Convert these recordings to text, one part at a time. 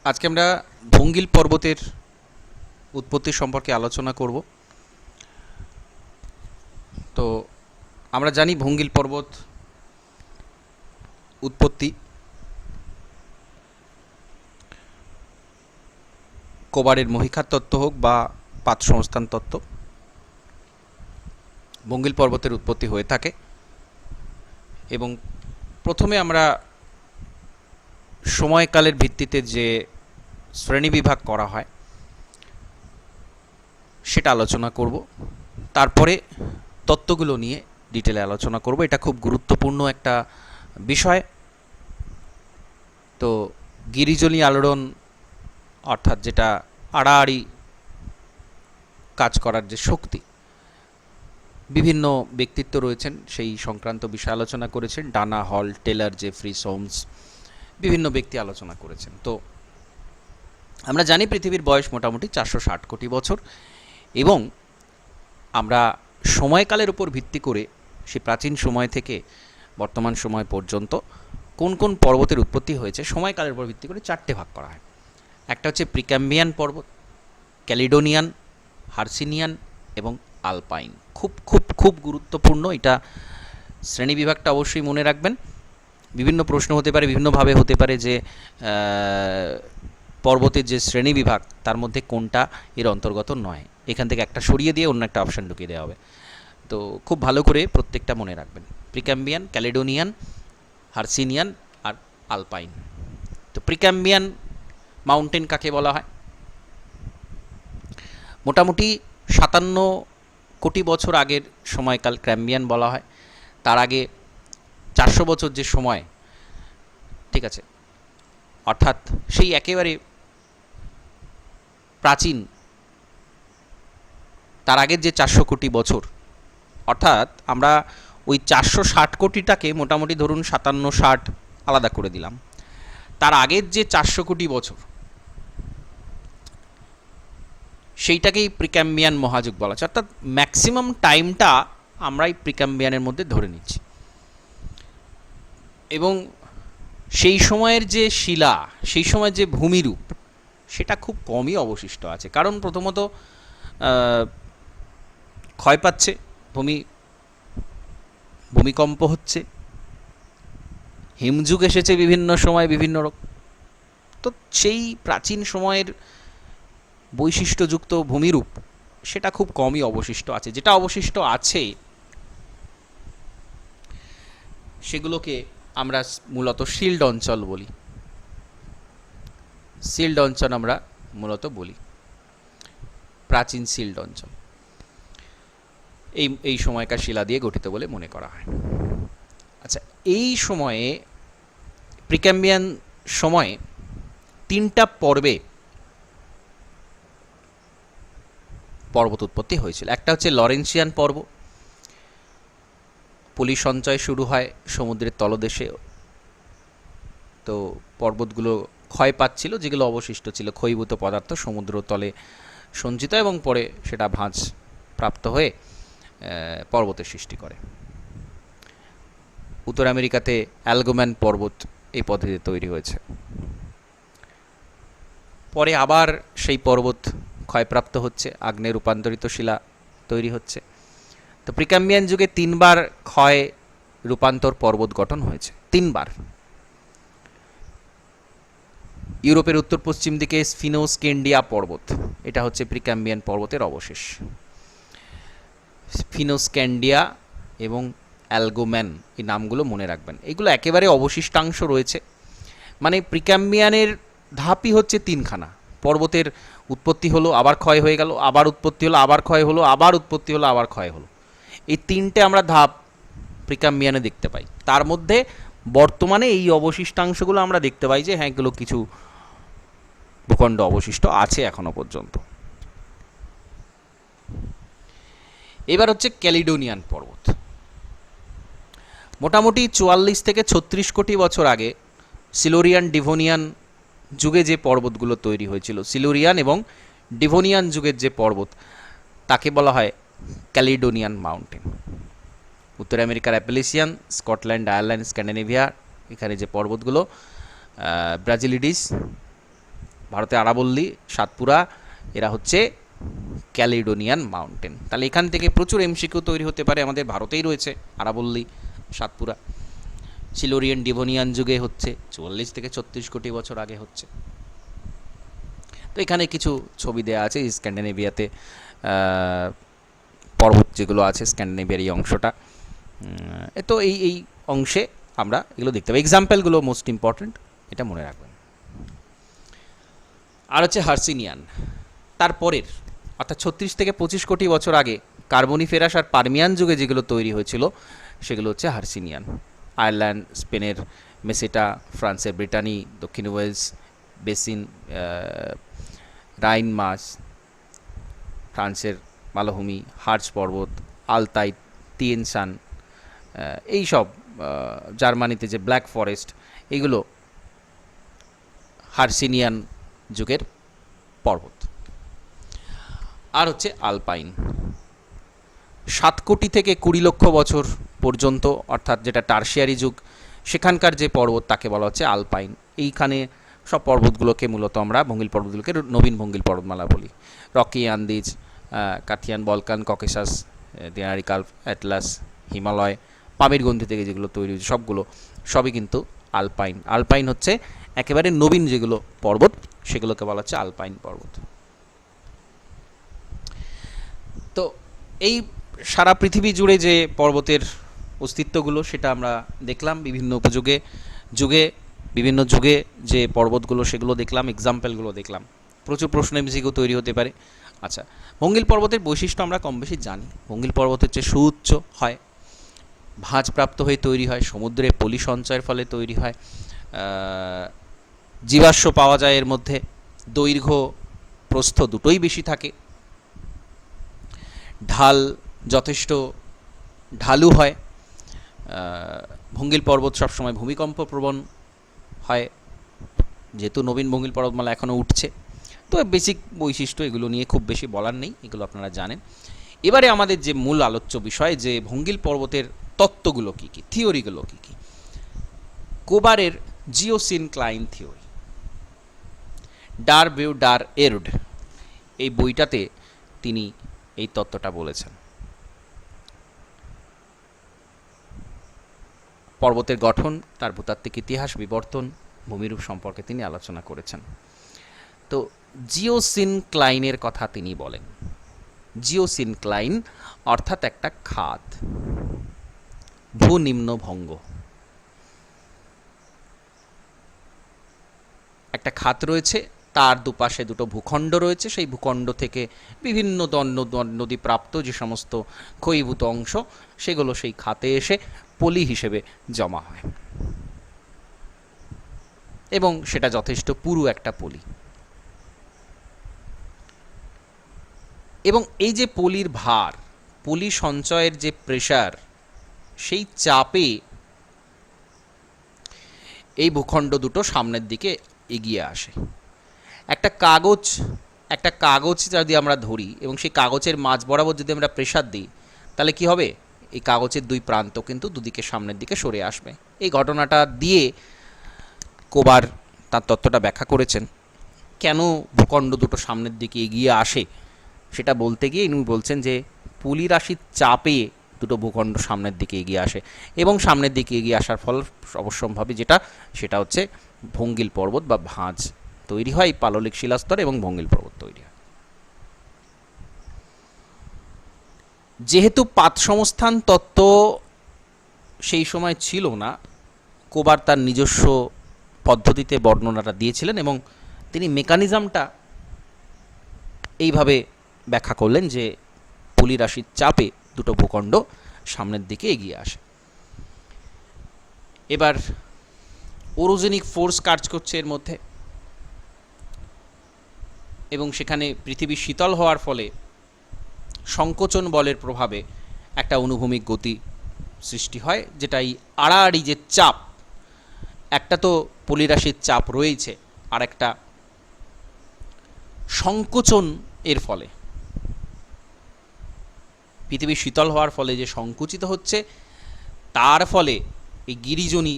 আজকে আমরা ভঙ্গিল পর্বতের উৎপত্তি সম্পর্কে আলোচনা করব। তো আমরা জানি ভঙ্গিল পর্বত উৎপত্তি কোবারের মহিখাত তত্ত্ব হোক বা পাত সংস্থান তত্ত্ব, ভঙ্গিল পর্বতের উৎপত্তি হয়ে থাকে। এবং প্রথমে আমরা সময়কালের ভিত্তিতে যে শ্রেণীবিভাগ করা হয় সেটা আলোচনা করব, তারপরে তত্ত্বগুলো নিয়ে ডিটেলে আলোচনা করব। এটা খুব গুরুত্বপূর্ণ একটা বিষয়। তো গিরিজলি আলোড়ন অর্থাৎ যেটা আড়াআড়ি কাজ করার যে শক্তি, বিভিন্ন ব্যক্তিত্ব রয়েছেন সেই সংক্রান্ত বিষয় আলোচনা করেছেন। ডানা, হল, টেলর, জেফ্রি, সোমস, বিভিন্ন ব্যক্তি আলোচনা করেছেন। তো আমরা জানি পৃথিবীর বয়স মোটামুটি 460 কোটি বছর, এবং আমরা সময়কালের উপর ভিত্তি করে সেই প্রাচীন সময় থেকে বর্তমান সময় পর্যন্ত কোন কোন পর্বতের উৎপত্তি হয়েছে সময়কালের উপর ভিত্তি করে চারটে ভাগ করা হয়। একটা হচ্ছে প্রিক্যাম্বিয়ান পর্বত, ক্যালিডোনিয়ান, হার্সিনিয়ান এবং আলপাইন। খুব খুব খুব গুরুত্বপূর্ণ এটা শ্রেণীবিভাগটা অবশ্যই মনে রাখবেন। বিভিন্ন প্রশ্ন হতে পারে, বিভিন্নভাবে হতে পারে যে পর্বতের যে শ্রেণীবিভাগ তার মধ্যে কোনটা এর অন্তর্গত নয়, এখান থেকে একটা সরিয়ে দিয়ে অন্য একটা অপশান ঢুকিয়ে দেওয়া হবে। তো খুব ভালো করে প্রত্যেকটা মনে রাখবেন। প্রিক্যাম্বিয়ান, ক্যালিডোনিয়ান, হার্সিনিয়ান আর আলপাইন। তো প্রিক্যাম্বিয়ান মাউন্টেন কাকে বলা হয়? মোটামুটি 57 কোটি বছর আগের সময়কাল ক্যাম্বিয়ান বলা হয়। তার আগে 400 বছর যে সময়, ঠিক আছে, অর্থাৎ সেই একেবারে প্রাচীন, তার আগের যে 400 কোটি বছর, অর্থাৎ আমরা ওই 460 কোটিটাকে মোটামুটি ধরুন 57-60 আলাদা করে দিলাম। তার আগের যে 400 কোটি বছর সেইটাকেই প্রিক্যাম্বিয়ান মহাযুগ বলা হচ্ছে। অর্থাৎ ম্যাক্সিমাম টাইমটা আমরা এই প্রিক্যাম্বিয়ানের মধ্যে ধরে নিচ্ছি। এবং সেই সময়ের যে শিলা, সেই সময়ের যে ভূমিরূপ, সেটা খুব কমই অবশিষ্ট আছে। কারণ প্রথমত ক্ষয় পাচ্ছে, ভূমিকম্প হচ্ছে, হিমযুগ এসেছে বিভিন্ন সময় বিভিন্ন রকম। তো সেই প্রাচীন সময়ের বৈশিষ্ট্যযুক্ত ভূমিরূপ সেটা খুব কমই অবশিষ্ট আছে। যেটা অবশিষ্ট আছে সেগুলোকে আমরা মূলত শিল্ড অঞ্চল বলি। শিল্ড অঞ্চল আমরা মূলত বলি, প্রাচীন শিল্ড অঞ্চল এই সময়কার শিলা দিয়ে গঠিত বলে মনে করা হয়। আচ্ছা, এই সময়ে প্রিক্যাম্বিয়ান সময়ে 3টা পর্বে পর্বত উৎপত্তি হয়েছিল। একটা হচ্ছে লরেন্সিয়ান পর্ব, পলি সঞ্চয় শুরু হয় সমুদ্রের তলদেশে। তো পর্বতগুলো ক্ষয় পাচ্ছিল, যেগুলো অবশিষ্ট ছিল ক্ষয়ীভূত পদার্থ সমুদ্র তলে সঞ্চিত, এবং পরে সেটা ভাঁজ প্রাপ্ত হয়ে পর্বতের সৃষ্টি করে। উত্তর আমেরিকাতে অ্যালগোম্যান পর্বত এই পদ্ধতিতে তৈরি হয়েছে। পরে আবার সেই পর্বত ক্ষয়প্রাপ্ত হচ্ছে, আগ্নেয় রূপান্তরিত শিলা তৈরি হচ্ছে। তো প্রিক্যাম্বিয়ান যুগে 3বার ক্ষয় রূপান্তর পর্বত গঠন হয়েছে, 3বার। ইউরোপের উত্তর পশ্চিম দিকে স্ফিনোস্কেন্ডিয়া পর্বত, এটা হচ্ছে প্রিক্যাম্বিয়ান পর্বতের অবশেষ। স্ফিনোস্ক্যান্ডিয়া এবং অ্যালগোম্যান এই নামগুলো মনে রাখবেন। এগুলো একেবারে অবশিষ্টাংশ রয়েছে। মানে প্রিক্যাম্বিয়ানের ধাপই হচ্ছে 3খানা। পর্বতের উৎপত্তি হলো, আবার ক্ষয় হয়ে গেল, আবার উৎপত্তি হলো, আবার ক্ষয় হলো, আবার উৎপত্তি হলো, আবার ক্ষয় হলো। এই 3টে আমরা ধাপ প্রিক্যাম্বিয়ানে দেখতে পাই। তার মধ্যে বর্তমানে এই অবশিষ্টাংশগুলো আমরা দেখতে পাই যে হ্যাঁ, এগুলো কিছু ভূখণ্ড অবশিষ্ট আছে এখনো পর্যন্ত। এবার হচ্ছে ক্যালিডোনিয়ান পর্বত। মোটামুটি 44 থেকে 36 কোটি বছর আগে সিলুরিয়ান ডিভোনিয়ান যুগে যে পর্বতগুলো তৈরি হয়েছিল, সিলুরিয়ান এবং ডিভোনিয়ান যুগের যে পর্বত, তাকে বলা হয় ক্যালিডোনিয়ান মাউন্টেন। উত্তর আমেরিকার অ্যাপেলিসিয়ান, স্কটল্যান্ড, আয়ারল্যান্ড, স্ক্যান্ডিনেভিয়া, এখানে যে পর্বতগুলো, ব্রাজিলিডিস, ভারতে আরাবল্লী, সাতপুরা, এরা হচ্ছে ক্যালিডোনিয়ান মাউন্টেন। তাহলে এখান থেকে প্রচুর এমসিকিউ তৈরি হতে পারে। আমাদের ভারতেই রয়েছে আরাবল্লী, সাতপুরা। সিলুরিয়ান ডিভোনিয়ান যুগে হচ্ছে, 44 থেকে 36 কোটি বছর আগে হচ্ছে। তো এখানে কিছু ছবি দেওয়া আছে স্ক্যান্ডিনেভিয়াতে পর্বত যেগুলো আছে, স্ক্যান্ডিনেভিয়ার এই অংশটা। তো এই অংশে আমরা এগুলো দেখতে পাই। এক্সাম্পলগুলো মোস্ট ইম্পর্ট্যান্ট, এটা মনে রাখবেন। আর হচ্ছে হার্সিনিয়ান, তারপরের অর্থাৎ 36 থেকে 25 কোটি বছর আগে কার্বনিফেরাস আর পারমিয়ান যুগে যেগুলো তৈরি হয়েছিল সেগুলো হচ্ছে হার্সিনিয়ান। আয়ারল্যান্ড, স্পেনের মেসেটা, ফ্রান্সের ব্রিটানি, দক্ষিণ ওয়েলস বেসিন, রাইন মাস, ফ্রান্সের মালভূমি, হার্চ পর্বত, আলতাই, তিয়েনশান, এইসব জার্মানিতে যে ব্ল্যাক ফরেস্ট, এগুলো হার্সিনিয়ান যুগের পর্বত। আর হচ্ছে আলপাইন, 7 কোটি থেকে 20 লক্ষ বছর পর্যন্ত, অর্থাৎ যেটা টার্শিয়ারি যুগ, সেখানকার যে পর্বত তাকে বলা হচ্ছে আলপাইন। এইখানে সব পর্বতগুলোকে মূলত আমরা ভঙ্গিল পর্বতগুলোকে নবীন ভঙ্গিল পর্বতমালা বলি। Rocky Andes, Carpathian Balkan, Caucasus, Dinaric কাল্প, অ্যাটলাস, হিমালয়, পামিরগন্ধি থেকে যেগুলো তৈরি হয়েছে সবই কিন্তু আলপাইন। আলপাইন হচ্ছে একেবারে নবীন যেগুলো পর্বত, সেগুলোকে বলা হচ্ছে আলপাইন পর্বত। তো এই সারা পৃথিবী জুড়ে যে পর্বতের অস্তিত্বগুলো সেটা আমরা দেখলাম, বিভিন্ন বিভিন্ন যুগে যে পর্বতগুলো সেগুলো দেখলাম, এক্সাম্পলগুলো দেখলাম। প্রচুর প্রশ্ন এমসিকিউ তৈরি হতে পারে। আচ্ছা, ভঙ্গিল পর্বতের বৈশিষ্ট্য আমরা কম বেশি জানি। ভঙ্গিল পর্বত হচ্ছে সুউচ্চ হয়, ভাঁজপ্রাপ্ত হয়ে তৈরি হয়, সমুদ্রে পলি সঞ্চয়ের ফলে তৈরি হয়, জীবাশ্ম পাওয়া যায় এর মধ্যে, দৈর্ঘ্য প্রস্থ দুটোই বেশি থাকে, ঢাল যথেষ্ট ঢালু হয়, ভঙ্গিল পর্বত সবসময় ভূমিকম্প প্রবণ হয়, যেহেতু নবীন ভঙ্গিল পর্বতমালা এখনও উঠছে। তো বেসিক বৈশিষ্ট্য, এগুলো নিয়ে খুব বেশি বলার নেই, এগুলো আপনারা জানেন। এবারে আমাদের যে মূল আলোচ্য বিষয়, যে ভঙ্গিল পর্বতের তত্ত্বগুলো কী কী, থিওরিগুলো কী কী। কোবারের জিওসিনক্লাইন থিওরি, ডার বিউ ডার এরড, এই বইটাতে তিনি এই তত্ত্বটা বলেছেন। পর্বতের গঠন, তার ভূতাত্ত্বিক ইতিহাস, বিবর্তন, ভূমিরূপ সম্পর্কে তিনি আলোচনা করেছেন। তো জিওসিনক্লাইনের কথা তিনি বলেন। জিওসিনক্লাইন অর্থাৎ একটা খাত, ভূনিম্ন ভঙ্গ, একটা খাত রয়েছে, তার দুপাশে দুটো ভূখণ্ড রয়েছে, সেই ভূখণ্ড থেকে বিভিন্ন নদী প্রাপ্ত যে সমস্ত ক্ষয়ীভূত অংশ, সেগুলো সেই খাতে এসে পলি হিসেবে জমা হয়, এবং সেটা যথেষ্ট পুরু একটা পলি। এবং এই যে পলির ভার, পলি সঞ্চয়ের যে প্রেসার, সেই চাপে এই ভূখণ্ড দুটো সামনের দিকে এগিয়ে আসে। একটা কাগজ যদি আমরা ধরি এবং সেই কাগজের মাঝ বরাবর যদি আমরা প্রেসার দিই, তাহলে কি হবে? এই কাগজের দুই প্রান্ত কিন্তু দুদিকে সামনের দিকে সরে আসবে। এই ঘটনাটা দিয়ে কোবার তার তত্ত্বটা ব্যাখ্যা করেছেন। কেন ভূখণ্ড দুটো সামনের দিকে এগিয়ে আসে সেটা বলতে গিয়ে ইনি বলছেন যে পলি রাশির চাপে দুটো ভূখণ্ড সামনের দিকে এগিয়ে আসে, এবং সামনের দিকে এগিয়ে আসার ফল অবশ্যম্ভাবী সেটা হচ্ছে ভঙ্গিল পর্বত বা ভাঁজ তৈরি হয়, পাললিক শিলাস্তর এবং ভঙ্গিল পর্বত তৈরি হয়। যেহেতু পাত সংস্থান তত্ত্ব সেই সময় ছিল না, কোবার তার নিজস্ব পদ্ধতিতে বর্ণনাটা দিয়েছিলেন, এবং তিনি মেকানিজমটা এইভাবে ব্যাখ্যা করলেন যে পলি রাশির চাপে দুটো ভূখণ্ড সামনের দিকে এগিয়ে আসে। এবার ওরোজেনিক ফোর্স কাজ করছে এর মধ্যে, এবং সেখানে পৃথিবী শীতল হওয়ার ফলে সংকোচন বলের প্রভাবে একটা অনুভূমিক গতি সৃষ্টি হয়, যেটা এই আড়াআড়ি যে চাপ, একটা তো পলিরাশির চাপ রয়েছে, আর একটা সংকোচন এর ফলে, পৃথিবী শীতল হওয়ার ফলে যে সংকুচিত হচ্ছে, তার ফলে এই গিরিজনী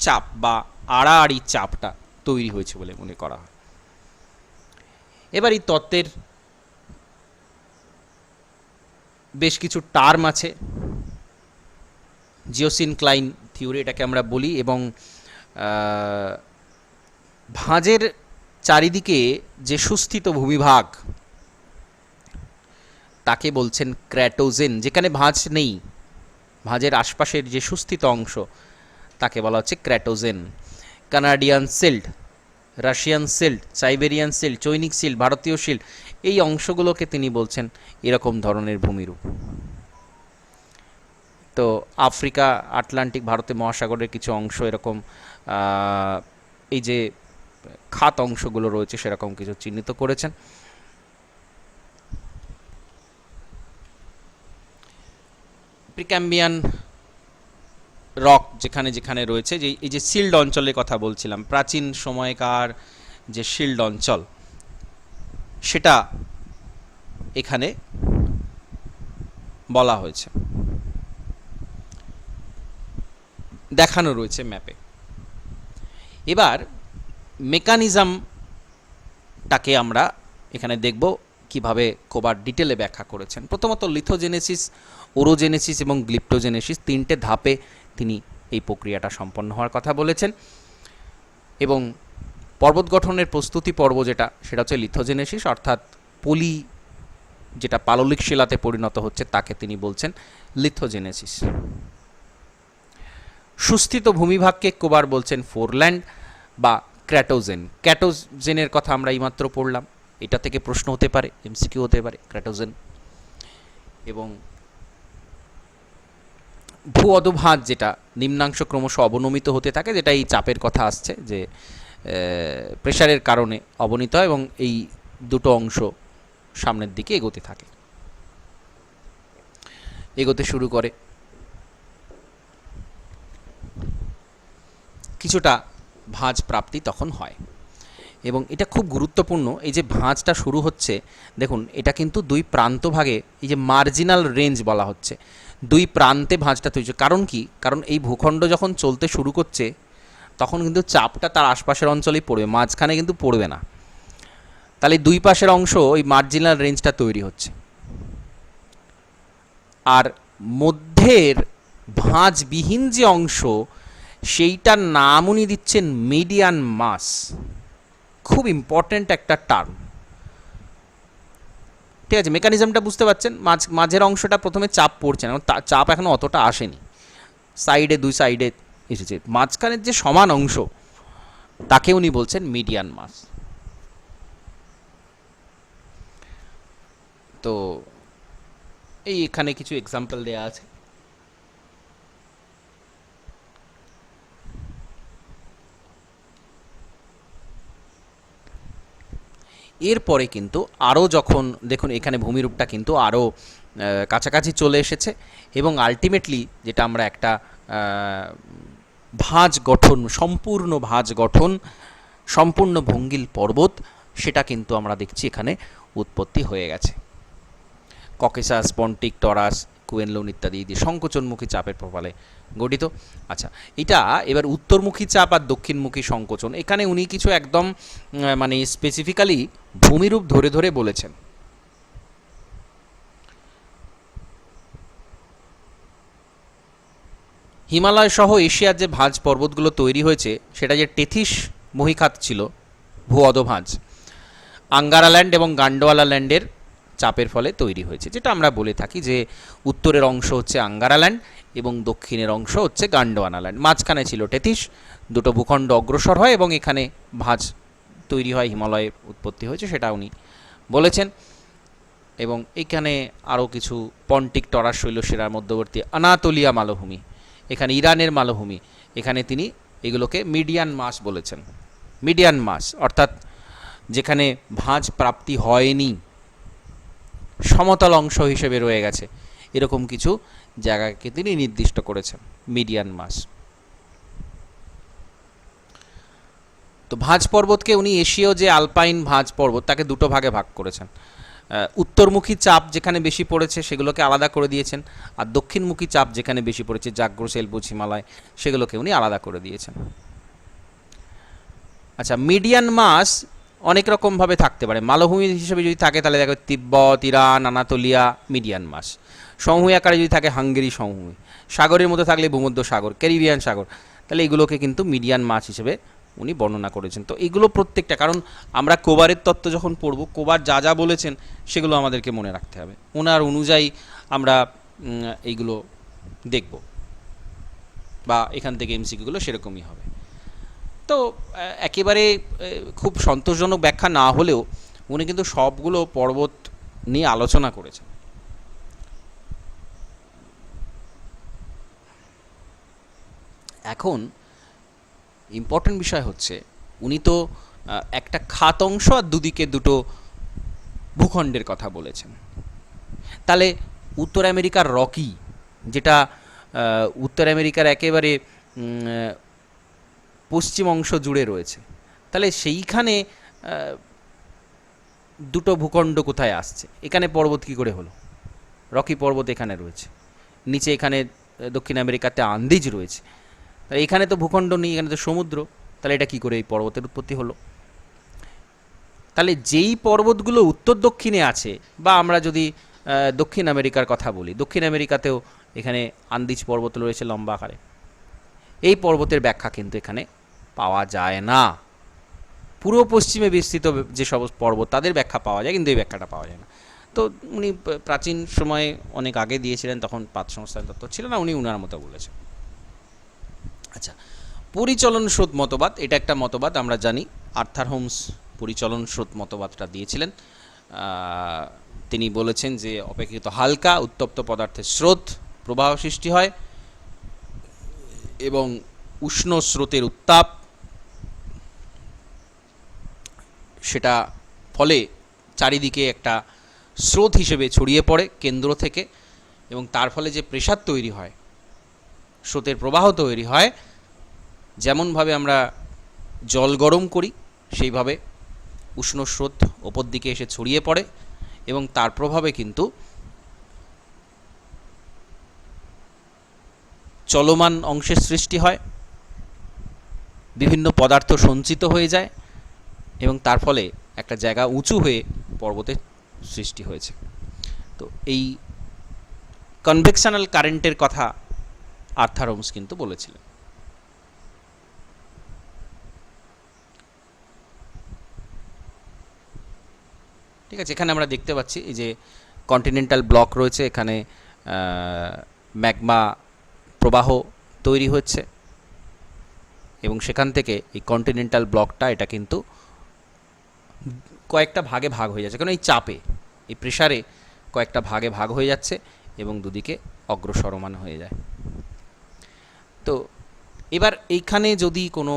চাপ বা আড়াআড়ি চাপটা তৈরি হয়েছে বলে মনে করা হয়। এবার এই তত্ত্বের বেশ কিছু টার্ম আছে, জিওসিনক্লাইন থিওরি এটাকে আমরা বলি, এবং ভাঁজের চারিদিকে যে সুস্থিত ভূমিভাগ তাকে বলছেন ক্র্যাটোজেন। যেখানে ভাঁজ নেই, ভাঁজের আশপাশের যে সুস্থিত অংশ তাকে বলা হচ্ছে kratogen. Canadian shield, Russian shield, Siberian shield, চৈনিক সিল্ট, ভারতীয় সিল্ট, এই অংশগুলোকে তিনি বলছেন এরকম ধরনের ভূমিরূপ। তো আফ্রিকা, আটলান্টিক, ভারতীয় মহাসাগরের কিছু অংশ এরকম এই যে খাত অংশগুলো রয়েছে সেরকম কিছু চিহ্নিত করেছেন। প্রিক্যাম্বিয়ান রক যেখানে যেখানে রয়েছে, যে এই যে শিল্ড অঞ্চলের কথা বলছিলাম, প্রাচীন সময়কার যে শিল্ড অঞ্চল সেটা এখানে বলা হয়েছে, দেখানো রয়েছে ম্যাপে। এবার মেকানিজমটাকে আমরা এখানে দেখব কিভাবে কোবার ডিটেলে ব্যাখ্যা করেছেন। প্রথমত লিথোজেনেসিস, ওরোজেনেসিস এবং গ্লিপ্টোজেনেসিস তিনটে ধাপে তিনি এই প্রক্রিয়াটা সম্পন্ন হওয়ার কথা বলেছেন। এবং পর্বত গঠনের প্রস্তুতি পর্ব যেটা, সেটা হচ্ছে লিথোজেনেসিস, অর্থাৎ পলি যেটা পাললিক শিলাতে পরিণত হচ্ছে তাকে তিনি বলছেন লিথোজেনেসিস। সুস্থিত ভূমিভাগকে কোবার বলছেন ফোরল্যান্ড বা ক্র্যাটোজেন। ক্র্যাটোজেনের কথা আমরা এইমাত্র পড়লাম, এটা থেকে প্রশ্ন হতে পারে, এমসিকিউ হতে পারে ক্র্যাটোজেন। এবং ভূ অধোভাঁজ যেটা নিম্নাংশ ক্রমশ অবনমিত হতে থাকে, যেটা এই চাপের কথা আসছে, যে প্রেসারের কারণে অবনীত হয় এবং এই দুটো অংশ সামনের দিকে এগোতে থাকে, এগোতে শুরু করে। কিছুটা ভাঁজ প্রাপ্তি তখন হয় এবং এটা খুব গুরুত্বপূর্ণ। এই যে ভাঁজটা শুরু হচ্ছে, দেখুন এটা কিন্তু দুই প্রান্ত ভাগে, এই যে মার্জিনাল রেঞ্জ বলা হচ্ছে, দুই প্রান্তে ভাঁজটা তৈরি হচ্ছে। কারণ কি? কারণ এই ভূখণ্ড যখন চলতে শুরু করছে তখন কিন্তু চাপটা তার আশপাশের অঞ্চলেই পড়বে, মাঝখানে কিন্তু পড়বে না। তাহলে দুই পাশের অংশ ওই মার্জিনাল রেঞ্জটা তৈরি হচ্ছে, আর মধ্যের ভাঁজবিহীন যে অংশ সেইটার নাম উনি দিচ্ছেন মিডিয়ান মাস। খুব ইম্পর্ট্যান্ট একটা টার্ম, ঠিক আছে? মেকানিজমটা বুঝতে পারছেন? মাঝের অংশটা প্রথমে চাপ পড়ছে না, চাপ এখনো অতটা আসেনি, সাইডে দুই সাইডে এসেছে, মাঝখানের যে সমান অংশ তাকে উনি বলছেন মিডিয়ান মাস। তো এই এখানে কিছু এক্সাম্পল দেওয়া আছে। এরপরে কিন্তু আরও যখন দেখুন এখানে ভূমিরূপটা কিন্তু আরও কাছাকাছি চলে এসেছে এবং আলটিমেটলি যেটা আমরা একটা ভাঁজ গঠন, সম্পূর্ণ ভাঁজ গঠন, সম্পূর্ণ ভঙ্গিল পর্বত, সেটা কিন্তু আমরা দেখছি এখানে উৎপত্তি হয়ে গেছে। ককেসাস, পন্টিক, টরাস, কুয়েনলুন ইত্যাদি দিয়ে সংকোচনমুখী চাপের প্রভাবে গঠিত। আচ্ছা, এটা এবার উত্তরমুখী চাপ আর দক্ষিণমুখী সংকোচন, এখানে উনি কিছু একদম মানে স্পেসিফিক্যালি ভূমিরূপ ধরে ধরে বলেছেন। হিমালয় সহ এশিয়ার যে ভাঁজ পর্বতগুলো তৈরি হয়েছে সেটা যে টেথিস মহীখাত ছিল, ভূ অধোভাঁজ, আঙ্গারাল্যান্ড এবং গান্ডোয়ালা ল্যান্ডের চাপের ফলে তৈরি হয়েছে, যেটা আমরা বলে থাকি যে উত্তরের অংশ হচ্ছে আঙ্গারাল্যান্ড এবং দক্ষিণের অংশ হচ্ছে গান্ডোয়ানাল্যান্ড, মাঝখানে ছিল টেথিস। দুটো ভূখণ্ড অগ্রসর হয় এবং এখানে ভাঁজ তৈরি হয়, হিমালয়ে উৎপত্তি হয়েছে, সেটা উনি বলেছেন। এবং এখানে আরও কিছু পন্টিক, টরাস, শৈলশিরার মধ্যবর্তী আনাতোলিয়া মালভূমি, এখানে ইরানের মালভূমি, এখানে তিনি এগুলোকে মিডিয়ান মাস বলেছেন। মিডিয়ান মাস অর্থাৎ যেখানে ভাঁজ প্রাপ্তি হয়নি, সমতল অংশ হিসেবে রয়ে গেছে, এরকম কিছু জায়গাকে তিনি নির্দিষ্ট করেছেন মিডিয়ান মাস। তো ভাঁজ পর্বতকে উনি এশীয় যে আলপাইন ভাঁজ পর্বত তাকে দুটো ভাগে ভাগ করেছেন। উত্তরমুখী চাপ যেখানে বেশি পড়েছে সেগুলোকে আলাদা করে দিয়েছেন, আর দক্ষিণমুখী চাপ যেখানে বেশি পড়েছে, জাগ্রস, এলবুজ, হিমালয়, সেগুলোকে উনি আলাদা করে দিয়েছেন। আচ্ছা, মিডিয়ান মাস অনেক রকমভাবে থাকতে পারে। মালভূমি হিসেবে যদি থাকে তাহলে দেখো তিব্বত, ইরান, আনাতোলিয়া, মিডিয়ান মাস। সমভূমি আকারে যদি থাকে হাঙ্গেরি সমভূমি। সাগরের মধ্যে থাকলে ভূমধ্য সাগর, ক্যারিবিয়ান সাগর, তাহলে এগুলোকে কিন্তু মিডিয়ান মাস হিসেবে উনি বর্ণনা করেছেন। তো এগুলো প্রত্যেকটা, কারণ আমরা কোবারের তত্ত্ব যখন পড়ব, কোবার যা যা বলেছেন সেগুলো আমাদেরকে মনে রাখতে হবে, ওনার অনুযায়ী আমরা এইগুলো দেখব, বা এখান থেকে এমসিকিউগুলো সেরকমই হবে। তো একেবারে খুব সন্তোষজনক ব্যাখ্যা না হলেও উনি কিন্তু সবগুলো পর্বত নিয়ে আলোচনা করেছেন। এখন ইম্পর্টেন্ট বিষয় হচ্ছে উনি তো একটা খাত অংশ আর দুদিকে দুটো ভূখণ্ডের কথা বলেছেন। তাহলে উত্তর আমেরিকার রকি, যেটা উত্তর আমেরিকার একেবারে পশ্চিম অংশ জুড়ে রয়েছে, তাহলে সেইখানে দুটো ভূখণ্ড কোথায় আসছে? এখানে পর্বত কী করে হলো? রকি পর্বত এখানে রয়েছে, নিচে এখানে দক্ষিণ আমেরিকাতে আন্দিজ রয়েছে, তাহলে এখানে তো ভূখণ্ড নেই, এখানে তো সমুদ্র, তাহলে এটা কী করে এই পর্বতের উৎপত্তি হলো? তাহলে যেই পর্বতগুলো উত্তর দক্ষিণে আছে, বা আমরা যদি দক্ষিণ আমেরিকার কথা বলি, দক্ষিণ আমেরিকাতেও এখানে আন্দিজ পর্বত রয়েছে লম্বা আকারে, এই পর্বতের ব্যাখ্যা কিন্তু এখানে পাওয়া যায় না। পূর্ব পশ্চিমে বিস্তৃত যে সব পর্বত তাদের ব্যাখ্যা পাওয়া যায়, কিন্তু এই ব্যাখ্যাটা পাওয়া যায় না। তো উনি প্রাচীন সময়ে অনেক আগে দিয়েছিলেন, তখন পাত সংস্থান তত্ত্ব ছিল না, উনি উনার মতো বলেছেন। আচ্ছা, পরিচলন স্রোত মতবাদ, এটা একটা মতবাদ আমরা জানি। আর্থার হোমস পরিচলন স্রোত মতবাদটা দিয়েছিলেন। তিনি বলেছেন যে অপেক্ষাকৃত হালকা উত্তপ্ত পদার্থের স্রোত প্রবাহ সৃষ্টি হয়, এবং উষ্ণ স্রোতের উত্তাপ সেটা ফলে চারিদিকে একটা স্রোত হিসেবে ছড়িয়ে পড়ে কেন্দ্র থেকে, এবং তার ফলে যে প্রেসার তৈরি হয়, স্রোতের প্রবাহ তৈরি হয়, যেমনভাবে আমরা জল গরম করি সেইভাবে উষ্ণ স্রোত ওপর দিকে এসে ছড়িয়ে পড়ে, এবং তার প্রভাবে কিন্তু চলমান অংশের সৃষ্টি হয়, বিভিন্ন পদার্থ সঞ্চিত হয়ে যায়, এবং তার ফলে একটা জায়গা উঁচু হয়ে পর্বতের সৃষ্টি হয়েছে। তো এই কনভেকশনাল কারেন্টের কথা আর্থার হোমস কিন্তু বলেছিলেন। ঠিক আছে, এখানে আমরা দেখতে পাচ্ছি এই যে কন্টিনেন্টাল ব্লক রয়েছে, এখানে ম্যাগমা প্রবাহ তৈরি হচ্ছে, এবং সেখান থেকে এই কন্টিনেন্টাল ব্লকটা এটা কিন্তু কয়েকটা ভাগে ভাগ হয়ে যাচ্ছে, কারণ এই চাপে, এই প্রেসারে কয়েকটা ভাগে ভাগ হয়ে যাচ্ছে, এবং দুদিকে অগ্রসরমান হয়ে যায়। তো এবার এইখানে যদি কোনো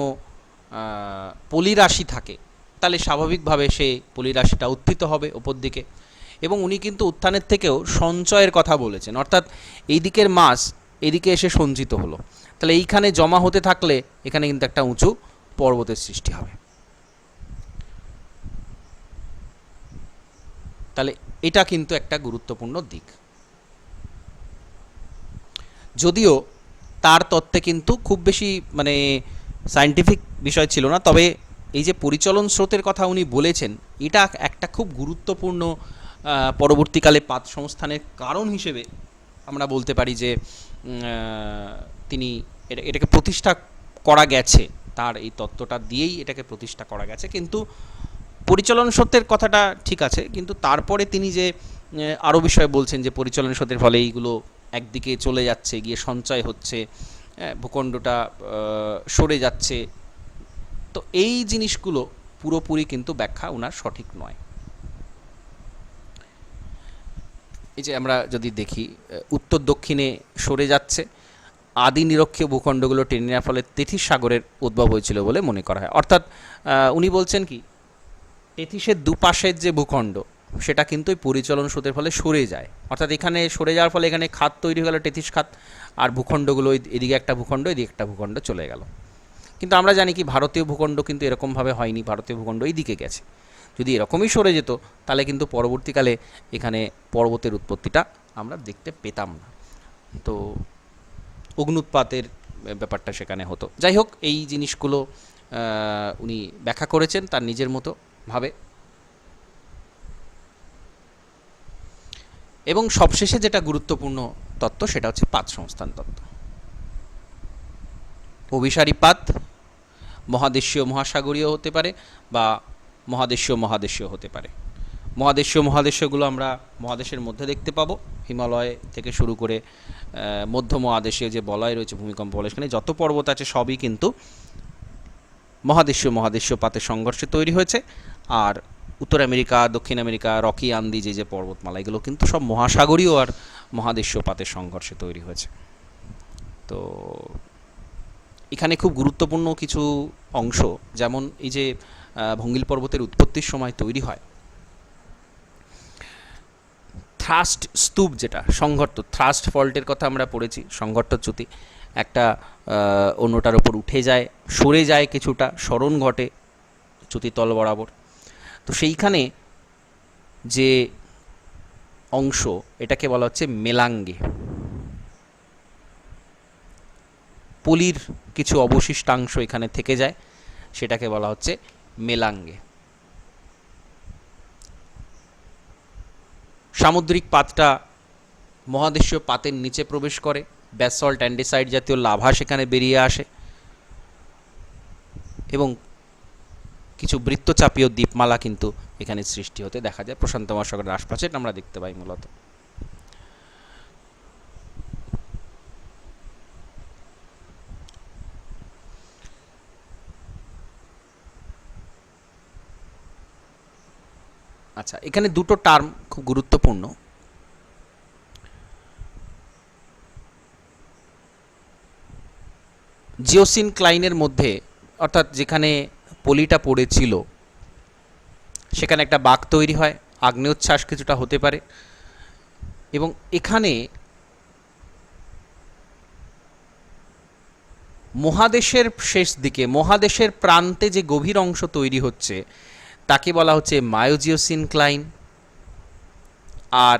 পলিরাশি থাকে, তাহলে স্বাভাবিকভাবে সেই পলিরাশিটা উত্থিত হবে ওপর দিকে, এবং উনি কিন্তু উত্থানের থেকেও সঞ্চয়ের কথা বলেছেন, অর্থাৎ এই দিকের মাস এদিকে এসে সঞ্চিত হলো, তাহলে এইখানে জমা হতে থাকলে এখানে কিন্তু একটা উঁচু পর্বতের সৃষ্টি হবে। তাহলে এটা কিন্তু একটা গুরুত্বপূর্ণ দিক, যদিও তার তত্ত্বে কিন্তু খুব বেশি মানে সায়েন্টিফিক বিষয় ছিল না, তবে এই যে পরিচলন স্রোতের কথা উনি বলেছেন, এটা একটা খুব গুরুত্বপূর্ণ পরবর্তীকালে পাত সংস্থানের কারণ হিসেবে আমরা বলতে পারি যে তিনি এটাকে প্রতিষ্ঠা করা গেছে, তার এই তত্ত্বটা দিয়েই এটাকে প্রতিষ্ঠা করা গেছে। কিন্তু পরিচলন স্রোতের কথাটা ঠিক আছে, কিন্তু তারপরে তিনি যে আরও বিষয় বলছেন যে পরিচলন স্রোতের ফলে এইগুলো একদিকে চলে যাচ্ছে, গিয়ে সঞ্চয় হচ্ছে, ভূখণ্ডটা সরে যাচ্ছে, তো এই জিনিসগুলো পুরোপুরি কিন্তু ব্যাখ্যা ওনার সঠিক নয়। এই যে আমরা যদি দেখি উত্তর দক্ষিণে সরে যাচ্ছে, আদি নিরক্ষীয় ভূখণ্ডগুলো টেনে নেওয়ার ফলে তেথিস সাগরের উদ্ভব হয়েছিল বলে মনে করা হয়। অর্থাৎ উনি বলছেন কি, তেথিসের দুপাশের যে ভূখণ্ড সেটা কিন্তু ওই পরিচলন স্রোতের ফলে সরে যায়, অর্থাৎ এখানে সরে যাওয়ার ফলে এখানে খাত তৈরি হয়ে গেল, টেথিস খাত, আর ভূখণ্ডগুলো এদিকে একটা ভূখণ্ড, এদিকে একটা ভূখণ্ড চলে গেল। কিন্তু আমরা জানি কি, ভারতীয় ভূখণ্ড কিন্তু এরকমভাবে হয়নি, ভারতীয় ভূখণ্ড এই দিকে গেছে। যদি এরকমই সরে যেত তাহলে কিন্তু পরবর্তীকালে এখানে পর্বতের উৎপত্তিটা আমরা দেখতে পেতাম না, তো অগ্নুৎপাতের ব্যাপারটা সেখানে হতো। যাই হোক, এই জিনিসগুলো উনি ব্যাখ্যা করেছেন তার নিজের মতো, ভাবে। এবং সবশেষে যেটা গুরুত্বপূর্ণ তত্ত্ব সেটা হচ্ছে পাত সংস্থান তত্ত্ব। অভিসারী পাত মহাদেশীয় মহাসাগরীয় হতে পারে বা মহাদেশীয় হতে পারে। মহাদেশীয়গুলো আমরা মহাদেশের মধ্যে দেখতে পাবো, হিমালয় থেকে শুরু করে মধ্য মহাদেশীয় যে বলয় রয়েছে, ভূমিকম্প বলয়, সেখানে যত পর্বত আছে সবই কিন্তু মহাদেশীয় পাতের সংঘর্ষে তৈরি হয়েছে। আর উত্তর আমেরিকা, দক্ষিণ আমেরিকা, রকি আন্দি যে পর্বতমালা, এগুলো কিন্তু সব মহাসাগরীয় আর মহাদেশীয় পাতের সংঘর্ষে তৈরি হয়েছে। তো এখানে খুব গুরুত্বপূর্ণ কিছু অংশ, যেমন এই যে ভঙ্গিল পর্বতের উৎপত্তির সময় তৈরি হয় থ্রাস্ট স্তূপ, যেটা সংঘট্ট থ্রাস্ট ফল্টের কথা আমরা পড়েছি, সংঘট্টচ্যুতি, একটা অন্যটার ওপর উঠে যায়, সরে যায়, কিছুটা সরণ ঘটে চ্যুতিতল বরাবর। তো সেইখানে যে অংশ, এটাকে বলা হচ্ছে মেলাঙ্গে। পলির কিছু অবশিষ্টাংশ এখানে থেকে যায়, সেটাকে বলা হচ্ছে মেলাঙ্গে। সামুদ্রিক পাতটা মহাদেশীয় পাতের নিচে প্রবেশ করে, ব্যাসল্ট, অ্যান্ডেসাইট জাতীয় লাভা সেখানে বেরিয়ে আসে এবং কিছু বৃত্তচাপীয় দ্বীপমালা কিন্তু এখানে সৃষ্টি হতে দেখা যায় প্রশান্ত মহাসাগরের আশপাশে, এটা আমরা দেখতে পাই মূলত। আচ্ছা, এখানে দুটো টার্ম খুব গুরুত্বপূর্ণ। জিওসিনক্লাইনের মধ্যে, অর্থাৎ যেখানে পলিটা পড়েছিল সেখানে একটা বাঁক তৈরি হয়, আগ্নেয়োচ্ছ্বাস কিছুটা হতে পারে, এবং এখানে মহাদেশের শেষ দিকে, মহাদেশের প্রান্তে যে গভীর অংশ তৈরি হচ্ছে তাকে বলা হচ্ছে মায়োজিওসিনক্লাইন। আর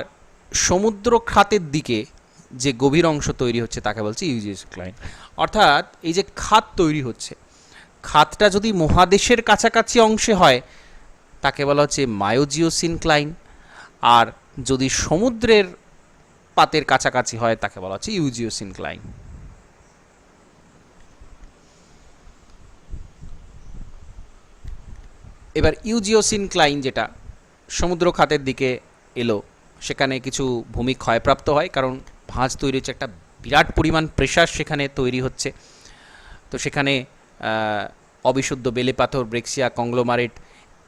সমুদ্র খাতের দিকে যে গভীর অংশ তৈরি হচ্ছে তাকে বলছে ইউজিওসিনক্লাইন। অর্থাৎ এই যে খাত তৈরি হচ্ছে, খাতটা যদি মহাদেশের কাছাকাছি অংশে হয় তাকে বলা হচ্ছে মায়োজিওসিনক্লাইন, আর যদি সমুদ্রের পাতের কাছাকাছি হয় তাকে বলা হচ্ছে ইউজিওসিনক্লাইন। এবার ইউজিওসিনক্লাইন যেটা সমুদ্র খাতের দিকে এলো, সেখানে কিছু ভূমি ক্ষয়প্রাপ্ত হয়, কারণ ভাঁজ তৈরি হচ্ছে, একটা বিরাট পরিমাণ প্রেশার সেখানে তৈরি হচ্ছে। তো সেখানে অবিশুদ্ধ বেলে পাথর, ব্রেক্সিয়া, কংগ্লোমারেট,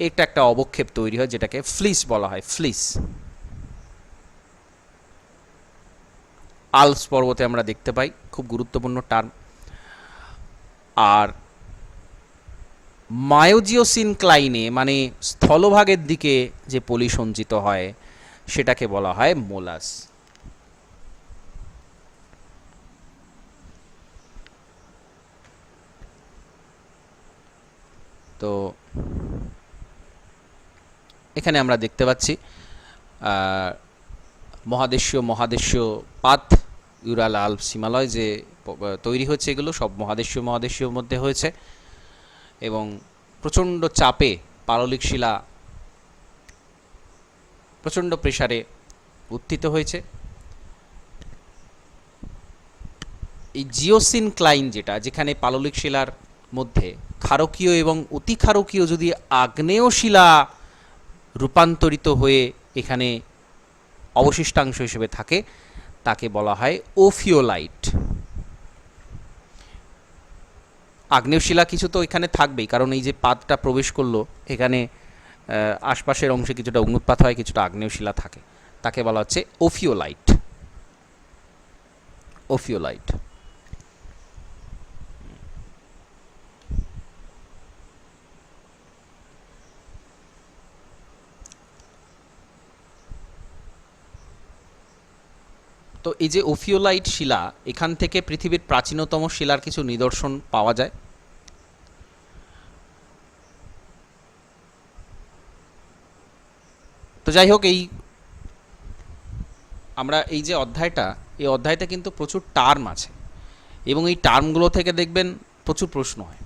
এটা একটা অবক্ষেপ তৈরি হয় যেটাকে ফ্লিস বলা হয়, ফ্লিস। আলপস পর্বতে আমরা দেখতে পাই, খুব গুরুত্বপূর্ণ টার্ম। আর মায়োজিওসিনক্লাইনে মানে স্থলভাগের দিকে যে পলি সঞ্চিত হয় সেটাকে বলা হয় মোলাস। তো এখানে আমরা দেখতে পাচ্ছি মহাদেশীয় পাত, ইউরাল, আল্পস, হিমালয় যে তৈরি হয়েছে, এগুলো সব মহাদেশীয় মধ্যে হয়েছে এবং প্রচণ্ড চাপে পাললিক শিলা প্রচণ্ড প্রেসারে উত্থিত হয়েছে। এই জিওসিনক্লাইন যেটা, যেখানে পাললিক শিলার মধ্যে ক্ষারকীয় এবং অতি ক্ষারকীয় যদি আগ্নেয় শিলা রূপান্তরিত হয়ে এখানে অবশিষ্টাংশ হিসেবে থাকে তাকে বলা হয় ওফিওলাইট। আগ্নেয় শিলা কিছু তো এখানে থাকবেই, কারণ এই যে পাতটা প্রবেশ করলো এখানে আশপাশের অংশে কিছুটা অগ্নুৎপাত হয়, কিছুটা আগ্নেয় শিলা থাকে, তাকে বলা হচ্ছে ওফিওলাইট। ওফিওলাইট। তো এই যে ওফিওলাইট শিলা, এখান থেকে পৃথিবীর প্রাচীনতম শিলার কিছু নিদর্শন পাওয়া যায়। তো যাই হোক, আমরা এই যে এই অধ্যায়টা কিন্তু প্রচুর টার্ম আছে এবং এই টার্মগুলো থেকে দেখবেন প্রচুর প্রশ্ন হয়।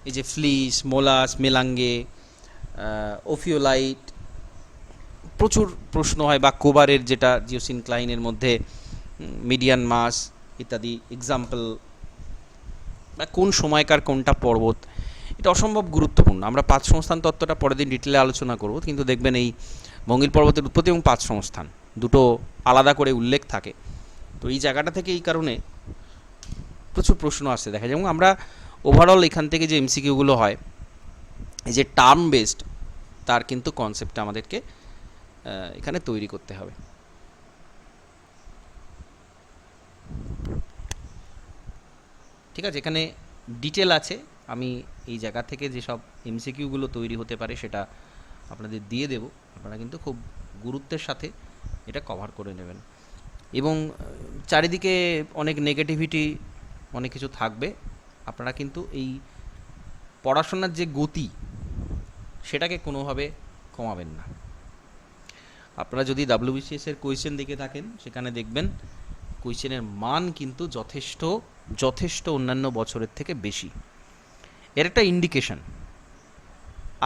এই যে ফ্লিস, মোলাস, মেলাঙ্গে, ওফিওলাইট, প্রচুর প্রশ্ন হয়, বা কোবারের যেটা জিওসিনক্লাইনের মধ্যে মিডিয়ান মাস ইত্যাদি এক্সাম্পল, বা কোন সময়কার কোনটা পর্বত, এটা অসম্ভব গুরুত্বপূর্ণ। আমরা পাঁচ সংস্থান তত্ত্বটা পরের দিন ডিটেলে আলোচনা করব, কিন্তু দেখবেন এই ভঙ্গিল পর্বতের উৎপত্তি এবং পাঁচ সংস্থান দুটো আলাদা করে উল্লেখ থাকে। তো এই জায়গাটা থেকে এই কারণে প্রচুর প্রশ্ন আসছে দেখা যায়, এবং আমরা ওভারঅল এখান থেকে যে এমসিকিউগুলো হয়, এই যে টার্ম বেসড, তার কিন্তু কনসেপ্টটা আমাদেরকে এখানে তৈরি করতে হবে। ঠিক আছে, এখানে ডিটেল আছে, আমি এই জায়গা থেকে যেসব এমসিকিউগুলো তৈরি হতে পারে সেটা আপনাদের দিয়ে দেব, আপনারা কিন্তু খুব গুরুত্বের সাথে এটা কভার করে নেবেন। এবং চারিদিকে অনেক নেগেটিভিটি, অনেক কিছু থাকবে, আপনারা কিন্তু এই পড়াশোনার যে গতি সেটাকে কোনোভাবে কমাবেন না। আপনারা যদি ডাব্লিউবিসিএসের কোয়েশ্চেন দেখে থাকেন, সেখানে দেখবেন কোয়েশ্চেনের মান কিন্তু যথেষ্ট অন্যান্য বছরের থেকে বেশি। এর একটা ইন্ডিকেশন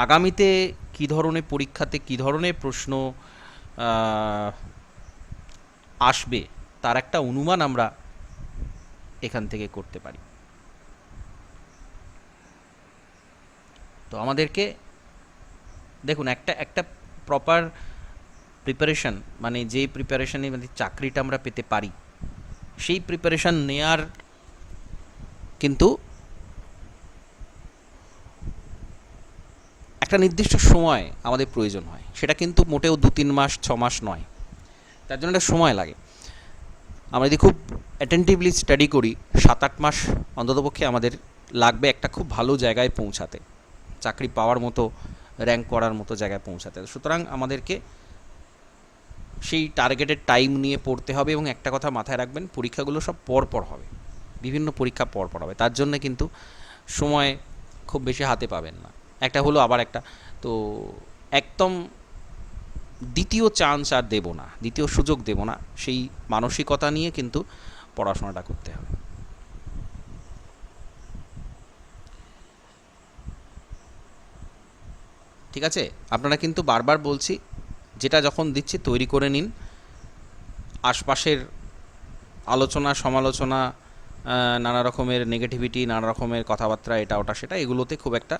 আগামীতে কী ধরনের পরীক্ষাতে কী ধরনের প্রশ্ন আসবে তার একটা অনুমান আমরা এখান থেকে করতে পারি। তো আমাদেরকে দেখুন, একটা প্রপার প্রিপারেশন, মানে যে প্রিপারেশনে মানে চাকরিটা আমরা পেতে পারি, সেই প্রিপারেশন নেয়ার কিন্তু একটা নির্দিষ্ট সময় আমাদের প্রয়োজন হয়। সেটা কিন্তু মোটেও 2-3 মাস 6 মাস নয়, তার জন্য একটা সময় লাগে। আমরা যদি খুব অ্যাটেন্টিভলি স্টাডি করি, 7-8 মাস অন্ততপক্ষে আমাদের লাগবে একটা খুব ভালো জায়গায় পৌঁছাতে, চাকরি পাওয়ার মতো, র্যাঙ্ক করার মতো জায়গায় পৌঁছাতে। সুতরাং আমাদেরকে সেই টার্গেটেড টাইম নিয়ে পড়তে হবে। এবং একটা কথা মাথায় রাখবেন, পরীক্ষাগুলো সব পরপর হবে, বিভিন্ন পরীক্ষা পরপর হবে, তার জন্য কিন্তু সময় খুব বেশি হাতে পাবেন না, একটা হলো আবার একটা। তো একদম দ্বিতীয় চান্স আর দেব না, দ্বিতীয় সুযোগ দেব না, সেই মানসিকতা নিয়ে কিন্তু পড়াশোনাটা করতে হবে। ঠিক আছে, আপনারা কিন্তু বারবার বলছি, যেটা যখন দিচ্ছি তৈরি করে নিন। আশপাশের আলোচনা সমালোচনা, নানা রকমের নেগেটিভিটি, নানা রকমের কথাবার্তা, এটা ওটা সেটা, এগুলোতে খুব একটা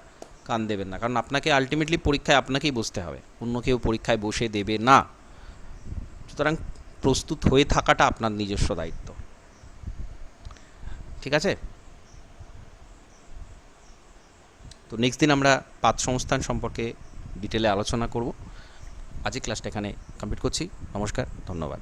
কান দেবেন না, কারণ আপনাকে আলটিমেটলি পরীক্ষায় আপনাকেই বসতে হবে, অন্য কেউ পরীক্ষায় বসে দেবে না। সুতরাং প্রস্তুত হয়ে থাকাটা আপনার নিজস্ব দায়িত্ব। ঠিক আছে, তো নেক্সট দিন আমরা পাঁচ সংস্থান সম্পর্কে ডিটেলে আলোচনা করব। আজকে ক্লাসটা এখানে কমপ্লিট করছি। নমস্কার, ধন্যবাদ।